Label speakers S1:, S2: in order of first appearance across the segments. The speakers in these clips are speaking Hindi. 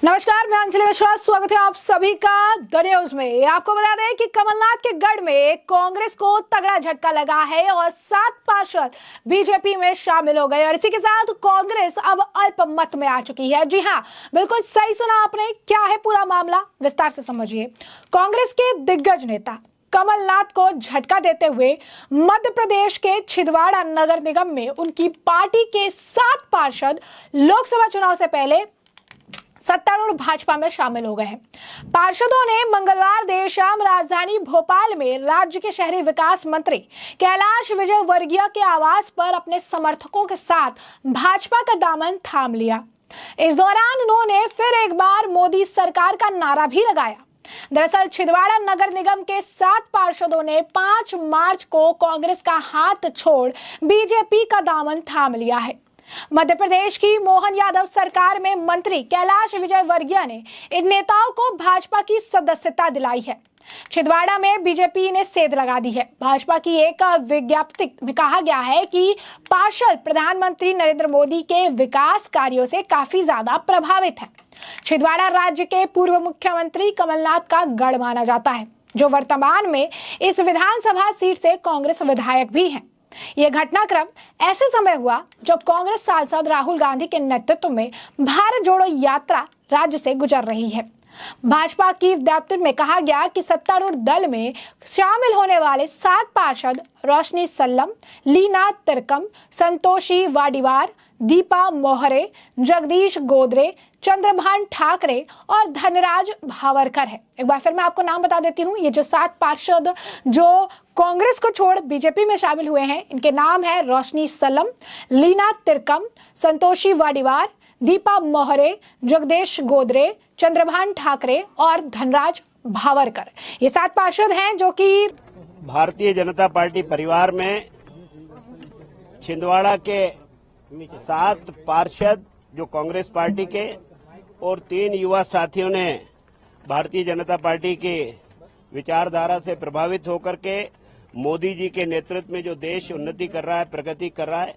S1: नमस्कार, मैं अंजलि विश्वास। स्वागत है आप सभी का द न्यूज में। आपको बता दें कि कमलनाथ के गढ़ में कांग्रेस को तगड़ा झटका लगा है और 7 पार्षद बीजेपी में शामिल हो गए और इसी के साथ कांग्रेस अब अल्पमत में आ चुकी है। जी हां, बिल्कुल सही सुना आपने। क्या है पूरा मामला, विस्तार से समझिए। कांग्रेस के दिग्गज नेता कमलनाथ को झटका देते हुए मध्य प्रदेश के छिंदवाड़ा नगर निगम में उनकी पार्टी के 7 पार्षद लोकसभा चुनाव से पहले सत्तारूढ़ भाजपा में शामिल हो गए हैं। पार्षदों ने मंगलवार देर शाम राजधानी भोपाल में राज्य के शहरी विकास मंत्री कैलाश विजयवर्गीय के आवास पर अपने समर्थकों के साथ भाजपा का दामन थाम लिया। इस दौरान उन्होंने फिर एक बार मोदी सरकार का नारा भी लगाया। दरअसल छिंदवाड़ा नगर निगम के 7 पार्षदों ने 5 मार्च को कांग्रेस का हाथ छोड़ बीजेपी का दामन थाम लिया है। मध्य प्रदेश की मोहन यादव सरकार में मंत्री कैलाश विजयवर्गीय ने इन नेताओं को भाजपा की सदस्यता दिलाई है। छिंदवाड़ा में बीजेपी ने सेंध लगा दी है। भाजपा की एक विज्ञप्ति में कहा गया है कि पार्षद प्रधानमंत्री नरेंद्र मोदी के विकास कार्यों से काफी ज्यादा प्रभावित है। छिंदवाड़ा राज्य के पूर्व मुख्यमंत्री कमलनाथ का गढ़ माना जाता है, जो वर्तमान में इस विधानसभा सीट से कांग्रेस विधायक भी हैं। यह घटनाक्रम ऐसे समय हुआ जब कांग्रेस सांसद राहुल गांधी के नेतृत्व में भारत जोड़ो यात्रा राज्य से गुजर रही है। भाजपा की विज्ञप्ति में कहा गया कि सत्तारूढ़ दल में शामिल होने वाले 7 पार्षद रोशनी सल्लम, लीना तिरकम, संतोषी वाडीवार, दीपा मोहरे, जगदीश गोदरे, चंद्रभान ठाकरे और धनराज भावरकर है। एक बार फिर मैं आपको नाम बता देती हूँ। ये जो 7 पार्षद जो कांग्रेस को छोड़ बीजेपी में शामिल हुए हैं, इनके नाम है रोशनी सल्लम, लीना तिरकम, संतोषी वाडीवार, दीपा मोहरे, जगदीश गोदरे, चंद्रभान ठाकरे और धनराज भावरकर। ये 7 पार्षद हैं जो कि
S2: भारतीय जनता पार्टी परिवार में छिंदवाड़ा के 7 पार्षद जो कांग्रेस पार्टी के और 3 युवा साथियों ने भारतीय जनता पार्टी की विचारधारा से प्रभावित होकर के मोदी जी के नेतृत्व में जो देश उन्नति कर रहा है, प्रगति कर रहा है,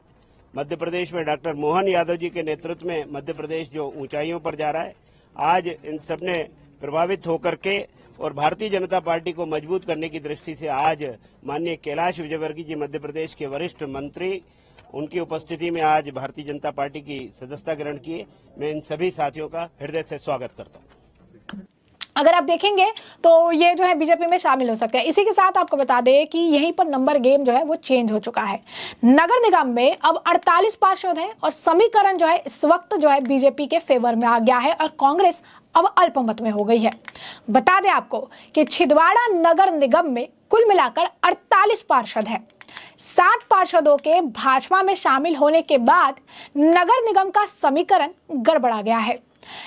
S2: मध्य प्रदेश में डॉक्टर मोहन यादव जी के नेतृत्व में मध्य प्रदेश जो ऊंचाइयों पर जा रहा है, आज इन सब ने प्रभावित होकर के और भारतीय जनता पार्टी को मजबूत करने की दृष्टि से आज माननीय कैलाश विजयवर्गीय जी मध्य प्रदेश के वरिष्ठ मंत्री, उनकी उपस्थिति में आज भारतीय जनता पार्टी की सदस्यता ग्रहण किए। मैं इन सभी साथियों का हृदय से स्वागत करता हूँ।
S1: अगर आप देखेंगे तो ये जो है बीजेपी में शामिल हो सकते हैं। इसी के साथ आपको बता दें कि यहीं पर नंबर गेम जो है वो चेंज हो चुका है। नगर निगम में अब 48 पार्षद हैं और समीकरण जो है इस वक्त जो है बीजेपी के फेवर में आ गया है और कांग्रेस अब अल्पमत में हो गई है। बता दें आपको कि छिंदवाड़ा नगर निगम में कुल मिलाकर 48 पार्षद है। 7 पार्षदों के भाजपा में शामिल होने के बाद नगर निगम का समीकरण गड़बड़ा गया है।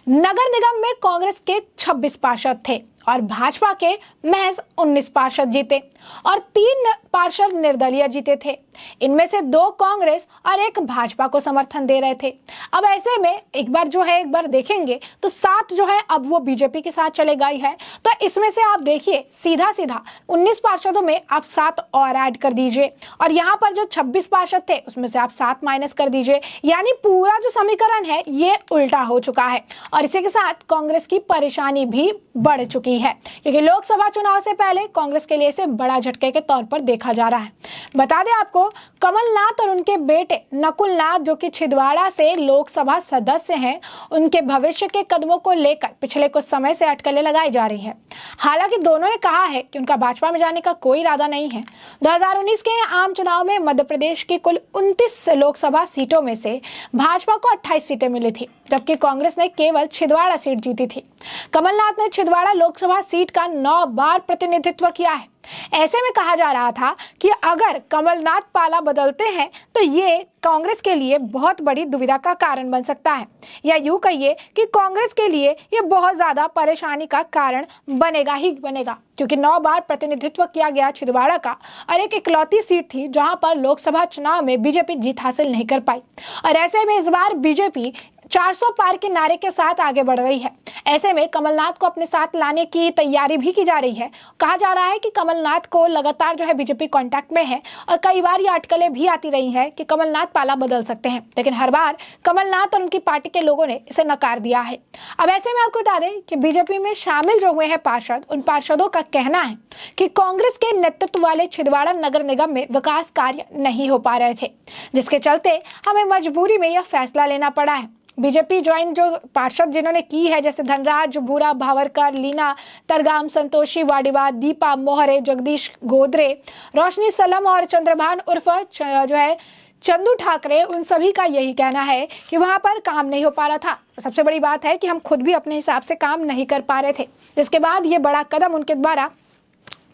S1: नगर निगम में कांग्रेस के 26 पार्षद थे और भाजपा के महज 19 पार्षद जीते और 3 पार्षद निर्दलीय जीते थे। इनमें से 2 कांग्रेस और 1 भाजपा को समर्थन दे रहे थे। अब ऐसे में एक बार देखेंगे तो 7 जो है अब वो बीजेपी के साथ चले गई है। तो इसमें से आप देखिए सीधा 19 पार्षदों में आप 7 और ऐड कर दीजिए और यहाँ पर जो 26 पार्षद थे उसमें से आप 7 माइनस कर दीजिए, यानी पूरा जो समीकरण है ये उल्टा हो चुका है और इसी के साथ कांग्रेस की परेशानी भी बढ़ चुकी है, क्योंकि लोकसभा चुनाव से पहले कांग्रेस के लिए इसे बड़ा झटके के तौर पर देखा जा रहा है। बता दें आपको, कमलनाथ और उनके बेटे नकुल नाथ जो कि छिंदवाड़ा से लोकसभा सदस्य हैं, उनके भविष्य के कदमों को लेकर पिछले कुछ समय से अटकलें लगाई जा रही है। हालांकि दोनों ने कहा है कि उनका भाजपा में जाने का कोई इरादा नहीं है। 2019 के आम चुनाव में मध्य प्रदेश की कुल 29 लोकसभा सीटों में से भाजपा को 28 सीटें मिली थी, जबकि कांग्रेस ने केवल छिंदवाड़ा सीट जीती थी। कमलनाथ ने छिंदवाड़ा लोकसभा सीट का 9 बार प्रतिनिधित्व किया है। ऐसे में कहा जा रहा था कि अगर कमलनाथ पाला बदलते हैं तो ये कांग्रेस के लिए बहुत बड़ी दुविधा का कारण बन सकता है, या यूं कहिए कि कांग्रेस के लिए ये बहुत ज्यादा परेशानी का कारण बनेगा ही बनेगा, क्योंकि 9 बार प्रतिनिधित्व किया गया छिंदवाड़ा का और एक इकलौती सीट थी जहां पर लोकसभा चुनाव में बीजेपी जीत हासिल नहीं कर पाई और ऐसे में इस बार बीजेपी 400 पार के नारे के साथ आगे बढ़ रही है। ऐसे में कमलनाथ को अपने साथ लाने की तैयारी भी की जा रही है। कहा जा रहा है कि कमलनाथ को लगातार जो है बीजेपी कांटेक्ट में है और कई बार ये अटकलें भी आती रही है कि कमलनाथ पाला बदल सकते हैं, लेकिन हर बार कमलनाथ और उनकी पार्टी के लोगों ने इसे नकार दिया है। अब ऐसे में आपको बता दें कि बीजेपी में शामिल जो हुए हैं पार्षद, उन पार्षदों का कहना है कि कांग्रेस के नेतृत्व वाले छिंदवाड़ा नगर निगम में विकास कार्य नहीं हो पा रहे थे, जिसके चलते हमें मजबूरी में यह फैसला लेना पड़ा है। बीजेपी ज्वाइन जो पार्षद जिन्होंने की है, जैसे धनराज भूरा, भावरकर, लीना तरगाम, संतोषी वाडीवा, दीपा मोहरे, जगदीश गोदरे, रोशनी सलम और चंद्रभान उर्फ जो है चंदू ठाकरे, उन सभी का यही कहना है कि वहां पर काम नहीं हो पा रहा था। सबसे बड़ी बात है कि हम खुद भी अपने हिसाब से काम नहीं कर पा रहे थे, जिसके बाद ये बड़ा कदम उनके द्वारा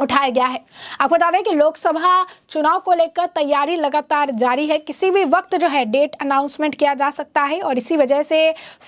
S1: उठाया गया है। आपको बता दें कि लोकसभा चुनाव को लेकर तैयारी लगातार जारी है। किसी भी वक्त जो है डेट अनाउंसमेंट किया जा सकता है और इसी वजह से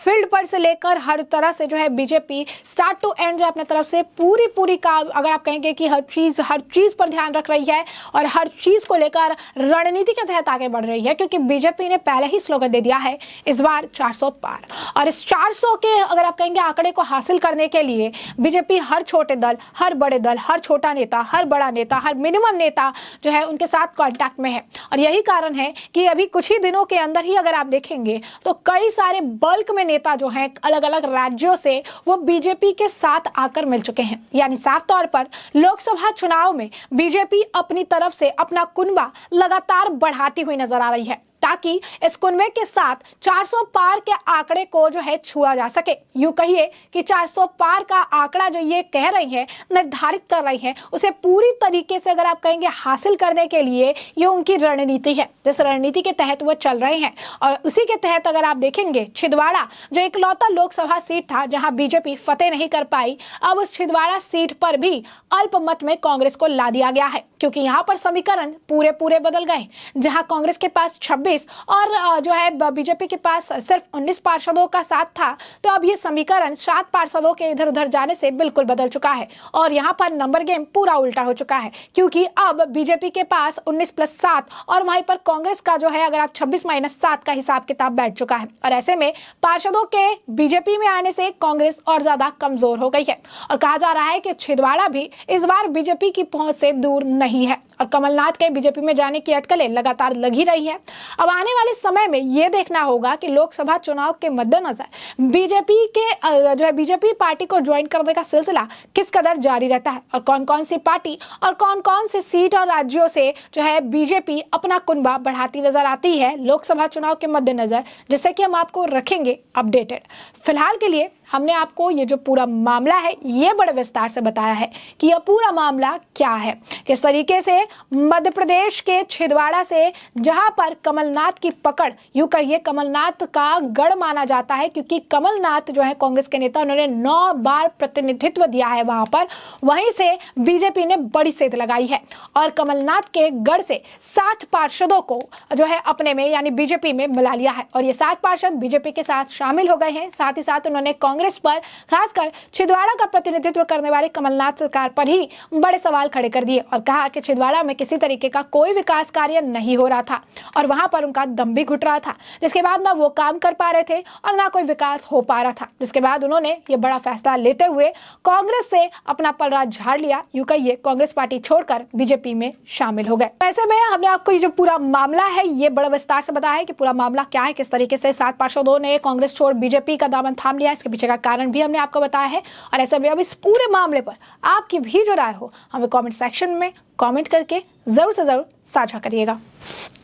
S1: फील्ड पर से लेकर हर तरह से जो है बीजेपी स्टार्ट टू एंड जो अपने तरफ से पूरी काम, अगर आप कहेंगे कि हर चीज पर ध्यान रख रही है और हर चीज को लेकर रणनीति के तहत आगे बढ़ रही है, क्योंकि बीजेपी ने पहले ही स्लोगन दे दिया है इस बार 400 पार। और इस 400 के अगर आप कहेंगे आंकड़े को हासिल करने के लिए बीजेपी हर छोटे दल, हर बड़े दल, हर छोटा नेता, हर बड़ा नेता, हर मिनिमम नेता जो है उनके साथ कांटेक्ट में है। और यही कारण है कि अभी कुछ ही दिनों के अंदर ही अगर आप देखेंगे तो कई सारे बल्क में नेता जो हैं अलग अलग राज्यों से वो बीजेपी के साथ आकर मिल चुके हैं। यानी साफ तौर पर लोकसभा चुनाव में बीजेपी अपनी तरफ से अपना कुनबा लगातार बढ़ाती हुई नजर आ रही है, ताकि इस कुनबे के साथ 400 पार के आंकड़े को जो है छुआ जा सके। यूं कहिए कि 400 पार का आंकड़ा जो ये कह रही है, निर्धारित कर रही है, उसे पूरी तरीके से अगर आप कहेंगे हासिल करने के लिए ये उनकी रणनीति है, जिस रणनीति के तहत वो चल रहे हैं। और उसी के तहत अगर आप देखेंगे छिंदवाड़ा जो इकलौता लोकसभा सीट था जहां बीजेपी फतेह नहीं कर पाई, अब उस छिंदवाड़ा सीट पर भी अल्पमत में कांग्रेस को ला दिया गया है, क्योंकि यहाँ पर समीकरण पूरे बदल गए। जहां कांग्रेस के पास 26 और जो है बीजेपी के पास सिर्फ 19 पार्षदों का साथ था, तो अब ये समीकरण 7 पार्षदों के इधर उधर जाने से बिल्कुल बदल चुका है और यहाँ पर नंबर गेम पूरा उल्टा हो चुका है, क्योंकि अब बीजेपी के पास 19 + 7 और वहीं पर कांग्रेस का जो है अगर आप 26 - 7 का हिसाब किताब बैठ चुका है। और ऐसे में पार्षदों के बीजेपी में आने से कांग्रेस और ज्यादा कमजोर हो गई है और कहा जा रहा है कि छिंदवाड़ा भी इस बार बीजेपी की पहुंच से दूर नहीं है और कमलनाथ के बीजेपी में जाने की अटकलें लगातार लगी रही है। अब आने वाले समय में यह देखना होगा कि लोकसभा चुनाव के मद्देनजर बीजेपी के जो है बीजेपी पार्टी को ज्वाइन करने का सिलसिला किस कदर जारी रहता है और कौन कौन सी पार्टी और कौन कौन से सीट और राज्यों से जो है बीजेपी अपना कुनबा बढ़ाती नजर आती है लोकसभा चुनाव के मद्देनजर, जिससे कि हम आपको रखेंगे अपडेटेड। फिलहाल के लिए हमने आपको ये जो पूरा मामला है ये बड़े विस्तार से बताया है कि यह पूरा मामला क्या है, किस तरीके से मध्य प्रदेश के छिंदवाड़ा से, जहां पर कमलनाथ की पकड़, यूं कहिए कमलनाथ का गढ़ माना जाता है, क्योंकि कमलनाथ जो है कांग्रेस के नेता, उन्होंने 9 बार प्रतिनिधित्व दिया है वहां पर, वहीं से बीजेपी ने बड़ी सेध लगाई है और कमलनाथ के गढ़ से 7 पार्षदों को जो है अपने में यानी बीजेपी में मिला लिया है और ये 7 पार्षद बीजेपी के साथ शामिल हो गए हैं। साथ ही साथ उन्होंने कांग्रेस पर, खासकर छिंदवाड़ा का प्रतिनिधित्व करने वाले कमलनाथ सरकार पर ही बड़े सवाल खड़े कर दिए और कहा कि छिंदवाड़ा में किसी तरीके का कोई विकास कार्य नहीं हो रहा था और वहां पर उनका दम भी घुट रहा था, जिसके बाद ना वो काम कर पा रहे थे और ना कोई विकास हो पा रहा था। जिसके बाद उन्होंने ये बड़ा फैसला लेते हुए कांग्रेस से अपना पलड़ा झाड़ लिया, यूं कहिए कांग्रेस पार्टी छोड़कर बीजेपी में शामिल हो गए। ऐसे में हमने आपको ये जो पूरा मामला है ये बड़ा विस्तार से बताया है कि पूरा मामला क्या है, किस तरीके से 7 पार्षदों ने कांग्रेस छोड़ बीजेपी का दामन थाम लिया, इसके पीछे का कारण भी हमने आपको बताया है। और ऐसे में अब इस पूरे मामले पर आपकी भी जो राय हो हमें कमेंट सेक्शन में कमेंट करके जरूर से जरूर साझा करिएगा।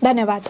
S1: धन्यवाद।